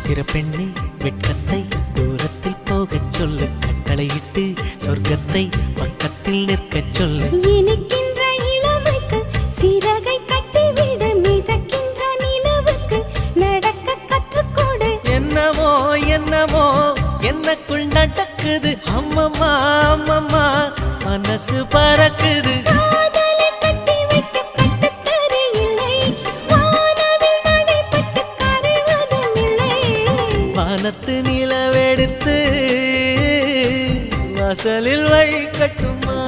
சித்திர பெண்ணே வெட்கத்தை தூரத்தில் போகச் சொல்லு, கட்டளையிட்டு சொர்க்கத்தை பக்கத்தில் நிற்கச் சொல்லு. இனிக்கின்ற இளமைக்கு சிறகை கட்டிவிடு, மிதக்கின்ற நிலவுக்கு நடக்க கற்றுக்கொடு. என்னமோ என்னமோ என்னக்குள் நடக்குது, அம்மம்மா அம்மம்மா மனசு பறக்குது. காதலை கட்டி வைக்க கட்டுத்தறி இல்லை, வானவில் நடைபட்டு கரைவதும் இல்லை. வானத்து நிலவெடுத்து வாசலில் வைக்கட்டுமா?